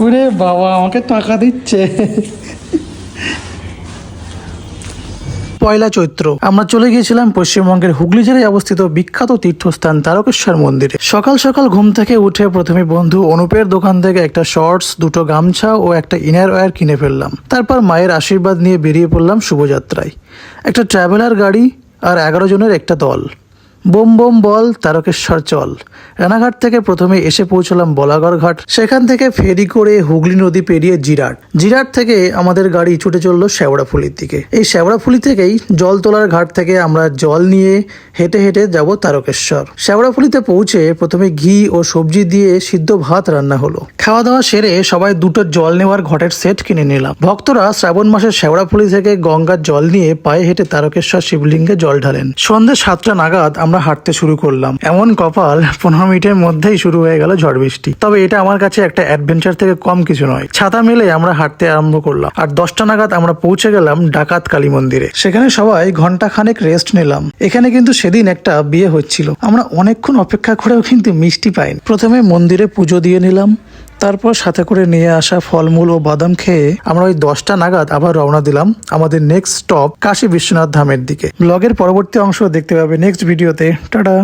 ওরে বাবা, আমাকে টাকা দিচ্ছে। পয়লা চৈত্র আমরা চলে গিয়েছিলাম পশ্চিমবঙ্গের হুগলি জেলায় অবস্থিত বিখ্যাত তীর্থস্থান তারকেশ্বর মন্দিরে। সকাল সকাল ঘুম থেকে উঠে প্রথমে বন্ধু অনুপের দোকান থেকে একটা শর্টস, দুটো গামছা ও একটা ইনার ওয়্যার কিনে ফেললাম। তারপর মায়ের আশীর্বাদ নিয়ে বেরিয়ে পড়লাম শুভযাত্রায়। একটা ট্রাভেলার গাড়ি আর 11 জনের একটা দল। বোম বোম বল, তারকেশ্বর চল। রানাঘাট থেকে প্রথমে এসে পৌঁছলাম বলাগড় ঘাট, সেখান থেকে ফেরি করে হুগলি নদী পেরিয়ে জিরাট থেকে আমাদের গাড়ি ছুটে চললো শেওড়াফুলির দিকে। এই শেওড়াফুলি থেকেই জল তোলার ঘাট থেকে আমরা জল নিয়ে হেঁটে হেঁটে যাব তারকেশ্বর। শেওড়াফুলিতে পৌঁছে প্রথমে ঘি ও সবজি দিয়ে সিদ্ধ ভাত রান্না হলো। খাওয়া দাওয়া সেরে সবাই দুটো জল নেওয়ার ঘটের সেট কিনে নিলাম। ভক্তরা শ্রাবণ মাসে শেওড়াফুলি থেকে গঙ্গার জল নিয়ে পায়ে হেঁটে তারকেশ্বর শিবলিঙ্গে জল ঢালেন। সন্ধ্যে 7টা নাগাদ আমরা হাঁটতে শুরু করলাম। এমন কপাল, 15 মিনিটের মধ্যেই শুরু হয়ে গেল ঝড় বৃষ্টি। তবে এটা আমার কাছে একটা অ্যাডভেঞ্চার থেকে কম কিছু নয়। ছাতা মেলে আমরা হাঁটতে আরম্ভ করলাম, আর 10টা নাগাদ আমরা পৌঁছে গেলাম ডাকাত কালী মন্দিরে। সেখানে সবাই ঘন্টা খানেক রেস্ট নিলাম। এখানে কিন্তু সেদিন একটা বিয়ে হচ্ছিল। আমরা অনেকক্ষণ অপেক্ষা করেও কিন্তু মিষ্টি পাইনি। প্রথমে মন্দিরে পুজো দিয়ে নিলাম, তারপর সাথে করে নিয়ে আসা ফলমূল ও বাদাম খেয়ে আমরা ওই 10টা নাগাদ আবার রওনা দিলাম আমাদের নেক্সট স্টপ কাশী বিশ্বনাথ ধামের দিকে। ব্লগের পরবর্তী অংশ দেখতে পাবে নেক্সট ভিডিওতে। টাটা।